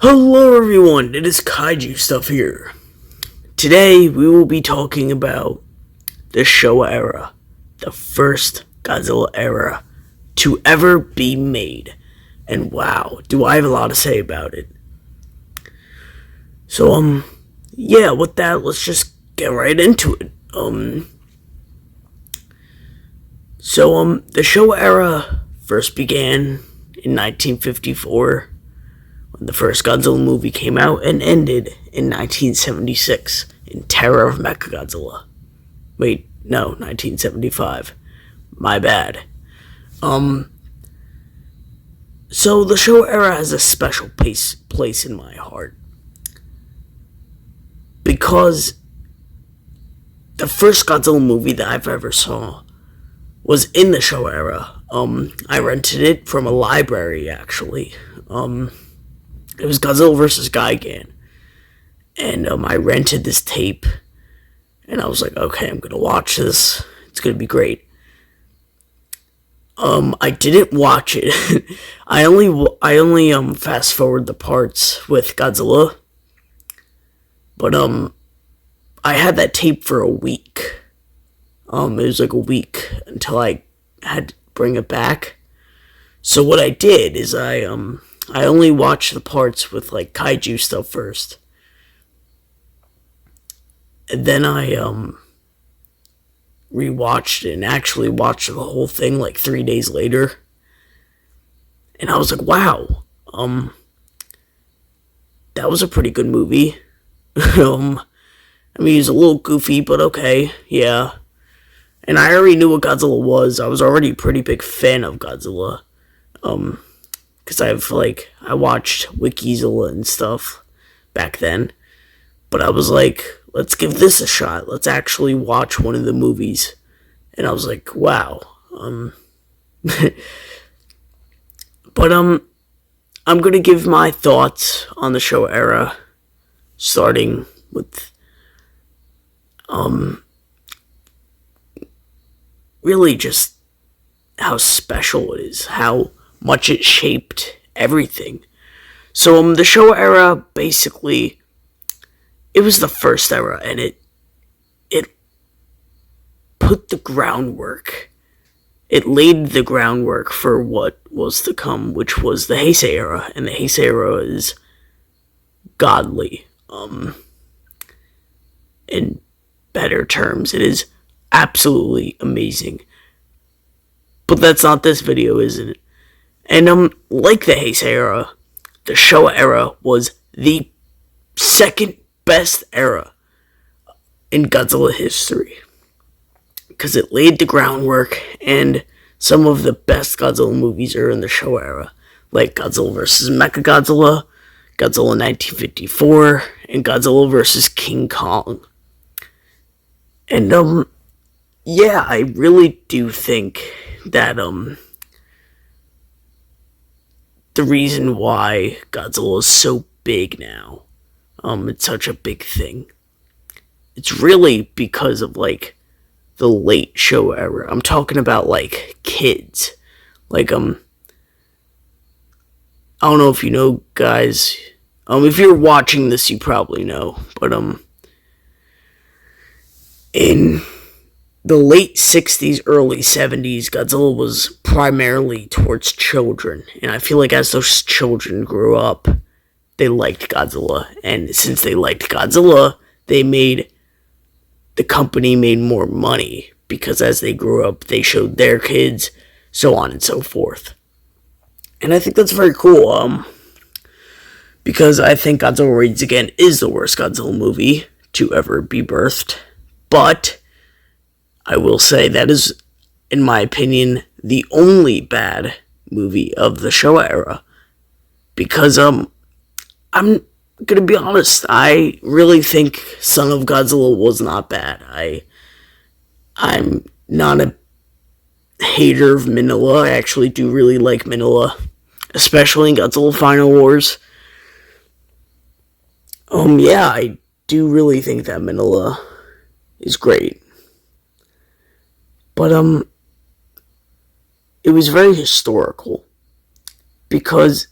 Hello everyone, it is Kaiju Stuff here. Today we will be talking about the Showa era, the first Godzilla era to ever be made. And wow, do I have a lot to say about it. So yeah, with that, let's just get right into it. The Showa era first began in 1954 when the first Godzilla movie came out and ended in 1976 in Terror of Mechagodzilla. Wait, no, 1975. My bad. So the Showa era has a special place in my heart because the first Godzilla movie that I've ever saw was in the Showa era. I rented it from a library actually. It was Godzilla vs. Gigan. And I rented this tape. And I was like, okay, I'm going to watch this. It's going to be great. I didn't watch it. I only fast forward the parts with Godzilla. But I had that tape for a week. It was like a week until I had to bring it back. So what I did is I only watched the parts with like kaiju stuff first. And then I rewatched it and actually watched the whole thing like 3 days later. And I was like, wow, that was a pretty good movie. I mean, he's a little goofy, but okay, yeah. And I already knew what Godzilla was. I was already a pretty big fan of Godzilla. Because I watched Wikizilla and stuff back then. But I was like, let's give this a shot. Let's actually watch one of the movies. And I was like, wow. But I'm going to give my thoughts on the Showa era, starting with really just how special it is, how much it shaped everything. So the Showa era, basically, it was the first era, and it put the groundwork. It laid the groundwork for what was to come, which was the Heisei era, and the Heisei era is godly. In better terms, it is absolutely amazing. But that's not this video, isn't it? And like the Heisei era, the Showa era was the second best era in Godzilla history. Because it laid the groundwork, and some of the best Godzilla movies are in the Showa era. Like Godzilla vs. Mechagodzilla, Godzilla 1954, and Godzilla vs. King Kong. And yeah, I really do think that the reason why Godzilla is so big now, it's such a big thing, it's really because of like the late Showa era. I'm talking about like kids. Like I don't know if you know, guys. If you're watching this, you probably know. But in the late 60s, early 70s, Godzilla was primarily towards children. And I feel like as those children grew up, they liked Godzilla. And since they liked Godzilla, the company made more money. Because as they grew up, they showed their kids, so on and so forth. And I think that's very cool. Because I think Godzilla Raids Again is the worst Godzilla movie to ever be birthed. But I will say that is, in my opinion, the only bad movie of the Showa era. Because I'm gonna be honest, I really think Son of Godzilla was not bad. I'm not a hater of Minilla. I actually do really like Minilla, especially in Godzilla Final Wars. Yeah, I do really think that Minilla is great. But it was very historical because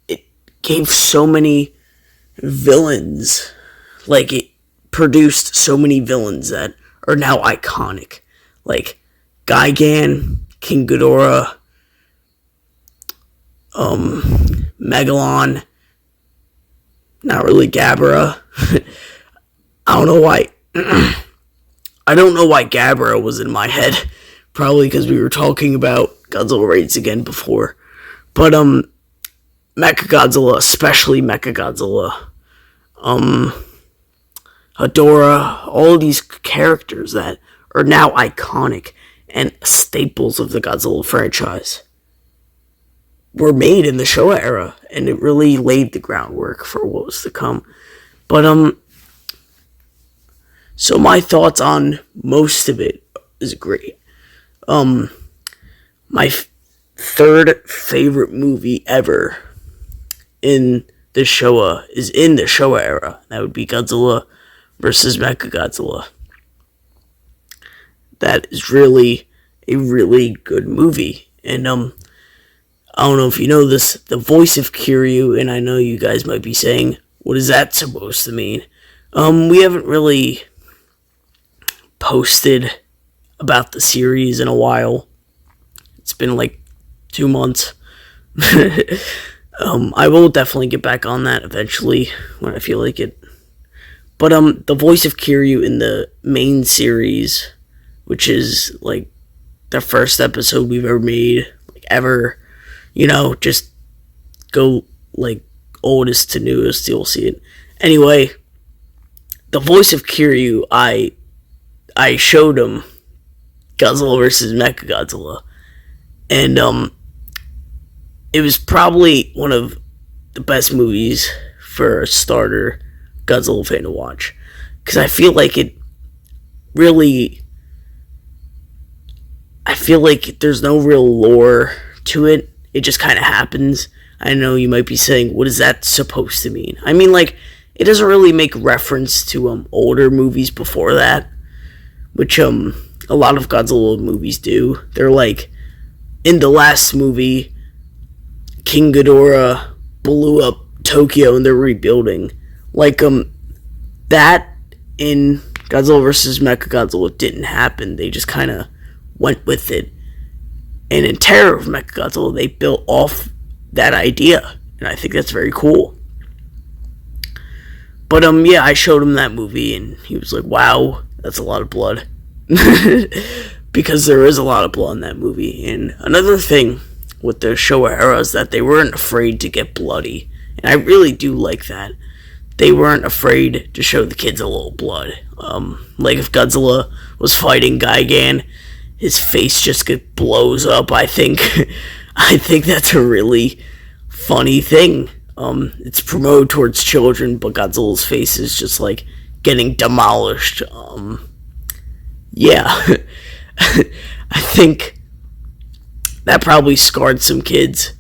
it gave so many villains. Like, it produced so many villains that are now iconic. Like, Gigan, King Ghidorah, Megalon, not really Gabara. I don't know why. I don't know why Gabara was in my head. Probably because we were talking about Godzilla raids again before. But, Mechagodzilla, especially Mechagodzilla, Hedorah, all of these characters that are now iconic and staples of the Godzilla franchise were made in the Showa era, and it really laid the groundwork for what was to come. But, so my thoughts on most of it is great. My third favorite movie ever in the Showa is in the Showa era. That would be Godzilla versus Mechagodzilla. That is really a really good movie. And I don't know if you know this, the voice of Kiryu, and I know you guys might be saying, what is that supposed to mean? We haven't really posted about the series in a while. It's been like 2 months. I will definitely get back on that eventually when I feel like it. But the voice of Kiryu in the main series, which is like the first episode we've ever made, like ever, just go like oldest to newest, you'll see it. Anyway, the voice of Kiryu, I showed him Godzilla vs. Mechagodzilla, and it was probably one of the best movies for a starter Godzilla fan to watch, because I feel like there's no real lore to it. It just kind of happens. I know you might be saying, what is that supposed to mean? I mean, like, it doesn't really make reference to older movies before that, which a lot of Godzilla movies do. They're like, in the last movie, King Ghidorah blew up Tokyo and they're rebuilding. Like, that in Godzilla vs. Mechagodzilla didn't happen. They just kind of went with it. And in Terror of Mechagodzilla, they built off that idea. And I think that's very cool. But, yeah, I showed him that movie and he was like, wow, that's a lot of blood. Because there is a lot of blood in that movie. And another thing with the Showa era is that they weren't afraid to get bloody. And I really do like that. They weren't afraid to show the kids a little blood. Like if Godzilla was fighting Gigan, his face just blows up, I think. I think that's a really funny thing. It's promoted towards children, but Godzilla's face is just like getting demolished. Yeah. I think that probably scarred some kids.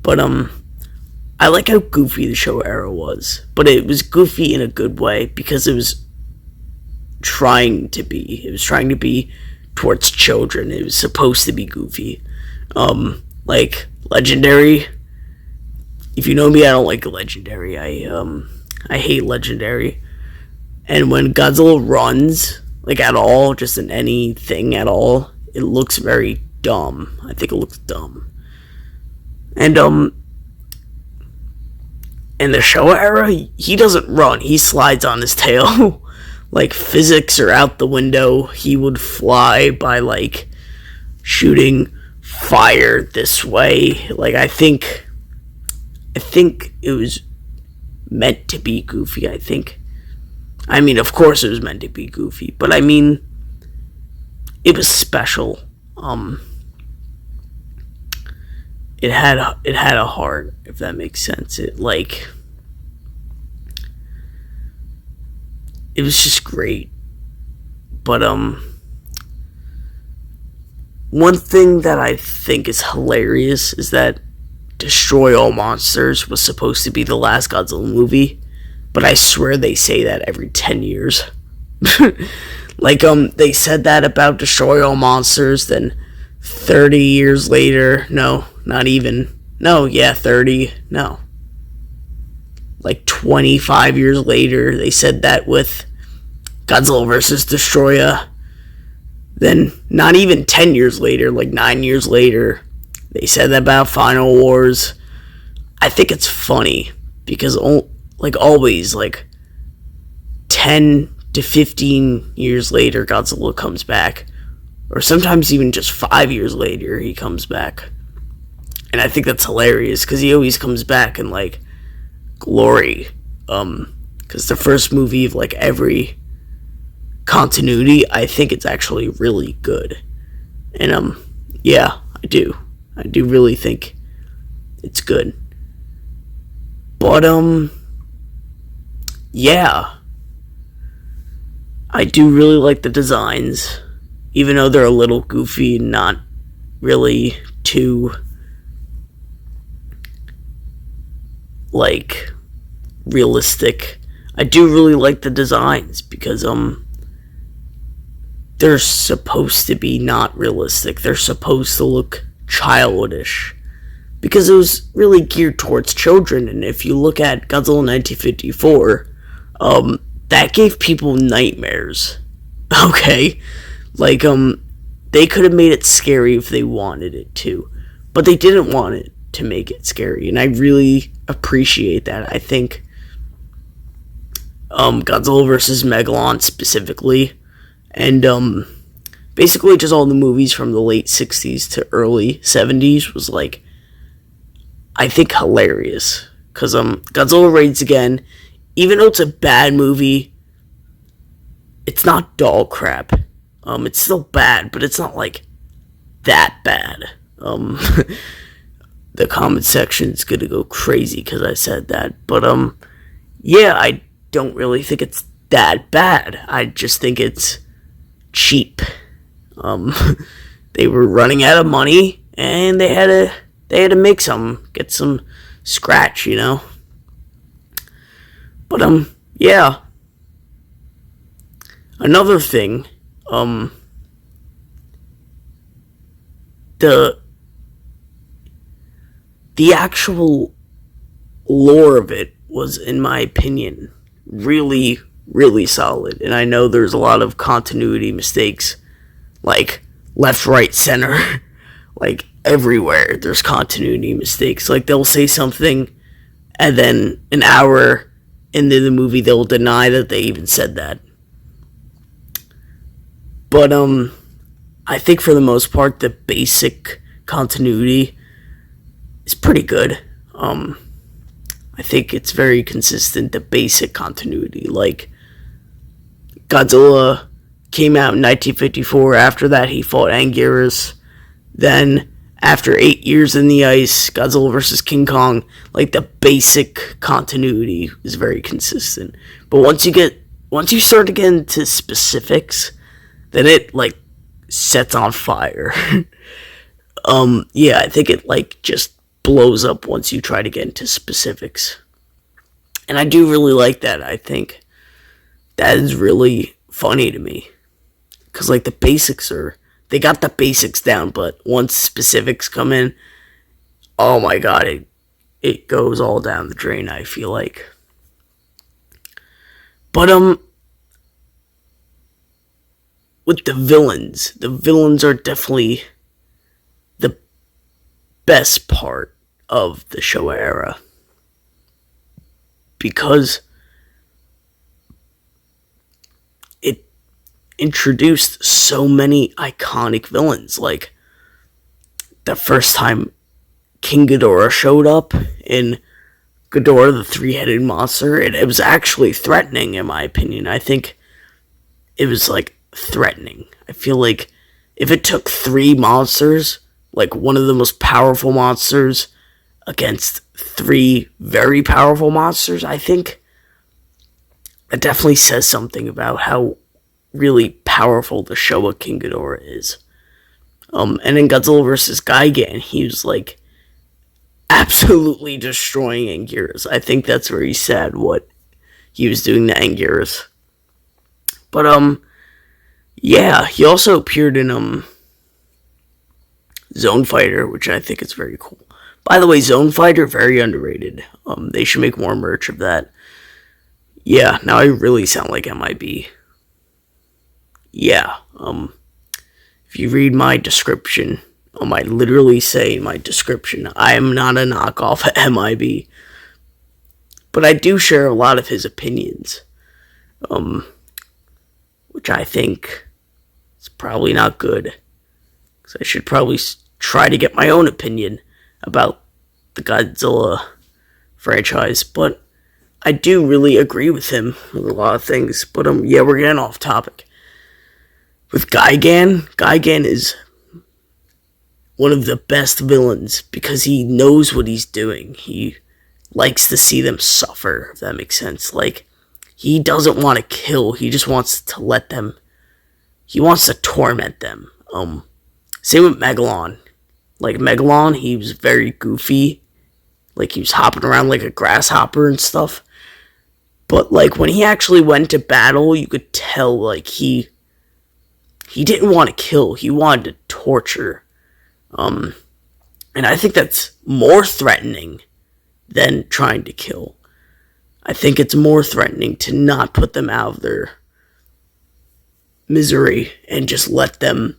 But I like how goofy the Showa era was. But it was goofy in a good way because it was trying to be. It was trying to be towards children. It was supposed to be goofy. Like Legendary. If you know me, I don't like Legendary. I hate Legendary. And when Godzilla runs, like at all, just in anything at all, it looks very dumb. I think it looks dumb. And in the Showa era, he doesn't run. He slides on his tail. Like, physics are out the window. He would fly by, like, shooting fire this way. Like, I think it was meant to be goofy, I think. I mean, of course it was meant to be goofy, but I mean, it was special. It had a heart, if that makes sense. It was just great. But one thing that I think is hilarious is that Destroy All Monsters was supposed to be the last Godzilla movie, but I swear they say that every 10 years. Like, they said that about Destroy All Monsters, then 30 years later, no, not even, no, yeah, 30, no. like 25 years later. They said that with Godzilla vs. Destroyer. Then, not even 10 years later, like 9 years later, they said that about Final Wars. I think it's funny because, like always, like 10 to 15 years later, Godzilla comes back. Or sometimes even just 5 years later, he comes back. And I think that's hilarious because he always comes back in, like, glory. Because the first movie of, like, every continuity, I think it's actually really good. And, yeah, I do. I do really think it's good. But, yeah. I do really like the designs. Even though they're a little goofy and not really too, like, realistic. I do really like the designs because, they're supposed to be not realistic. They're supposed to look childish. Because it was really geared towards children. And if you look at Godzilla 1954, that gave people nightmares. Okay? Like, they could have made it scary if they wanted it to. But they didn't want it to make it scary. And I really appreciate that. I think, Godzilla vs. Megalon specifically, and, basically just all the movies from the late 60s to early 70s was, like, I think hilarious. Because, Godzilla Raids Again, even though it's a bad movie, it's not dog crap. It's still bad, but it's not, like, that bad. The comment section's gonna go crazy because I said that. But, yeah, I don't really think it's that bad. I just think it's cheap. They were running out of money, and they had to make some, get some scratch, you know? But, yeah. Another thing, the actual lore of it was, in my opinion, really, really solid. And I know there's a lot of continuity mistakes, like left, right, center, like everywhere there's continuity mistakes. Like they'll say something, and then an hour into the movie they'll deny that they even said that. But, I think for the most part, the basic continuity is pretty good. I think it's very consistent, the basic continuity. Like, Godzilla came out in 1954. After that, he fought Anguirus. Then, after 8 years in the ice, Godzilla vs. King Kong, like, the basic continuity is very consistent. But once you start to get into specifics, then it, like, sets on fire. Yeah, I think it, like, just blows up once you try to get into specifics. And I do really like that. I think that is really funny to me. Because, like, they got the basics down, but once specifics come in, oh my god, it goes all down the drain, I feel like. But, with the villains are definitely the best part of the Showa era. Because it introduced so many iconic villains. Like, the first time King Ghidorah showed up in Ghidorah the Three-Headed Monster, it was actually threatening, in my opinion. I think it was, like, threatening. I feel like if it took three monsters, like one of the most powerful monsters, against three very powerful monsters, I think it definitely says something about how really powerful the Showa King Ghidorah is. And in Godzilla vs. Gigan, he was, like, absolutely destroying Anguirus. I think that's very sad what he was doing to Anguirus. But, yeah, he also appeared in, Zone Fighter, which I think is very cool. By the way, Zone Fighter, very underrated. They should make more merch of that. Yeah, now I really sound like MIB. Yeah, if you read my description, I literally say in my description, I am not a knockoff of MIB. But I do share a lot of his opinions, which I think is probably not good. Because I should probably try to get my own opinion about the Godzilla franchise. But I do really agree with him with a lot of things. But yeah, we're getting off topic. With Gigan is one of the best villains because he knows what he's doing. He likes to see them suffer, if that makes sense. Like, he doesn't want to kill, he just wants to let them, he wants to torment them. Same with Megalon. Like, Megalon, he was very goofy. Like, he was hopping around like a grasshopper and stuff. But, like, when he actually went to battle, you could tell, like, he didn't want to kill, he wanted to torture. And I think that's more threatening than trying to kill. I think it's more threatening to not put them out of their misery and just let them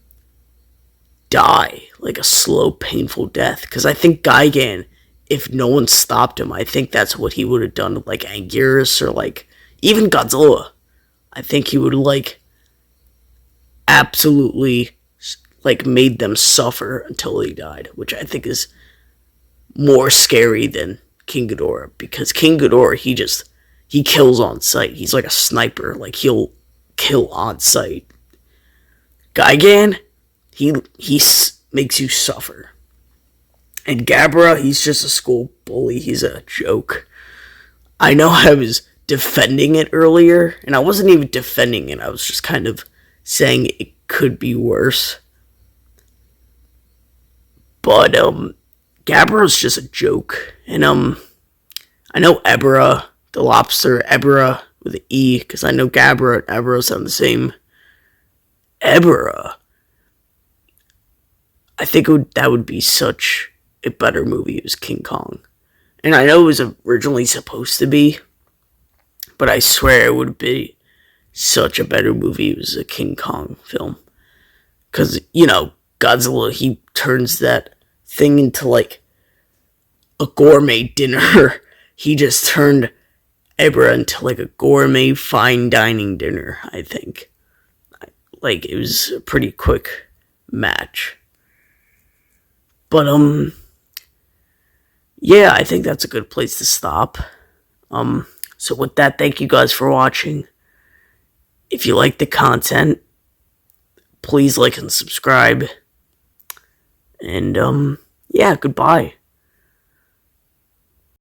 die like a slow, painful death. Because I think Gigan, if no one stopped him, I think that's what he would have done to like Anguirus or like even Godzilla. I think he would like absolutely like made them suffer until they died, which I think is more scary than King Ghidorah, because King Ghidorah, he kills on sight. He's like a sniper. Like, he'll kill on sight. Gigan, he makes you suffer. And Gabra, he's just a school bully. He's a joke. I know I was defending it earlier, and I wasn't even defending it. I was just kind of saying it could be worse. But, Gabra's just a joke. And, I know Ebra, the lobster, Ebra with an E, because I know Gabra and Ebra sound the same. Ebra. I think that would be such a better movie as King Kong. And I know it was originally supposed to be, but I swear it would be such a better movie if it was a King Kong film. Because, you know, Godzilla, he turns that thing into like a gourmet dinner. He just turned Ebra into like a gourmet fine dining dinner, I think. Like, it was a pretty quick match. But, yeah, I think that's a good place to stop. So with that, thank you guys for watching. If you like the content, please like and subscribe. And, yeah, goodbye.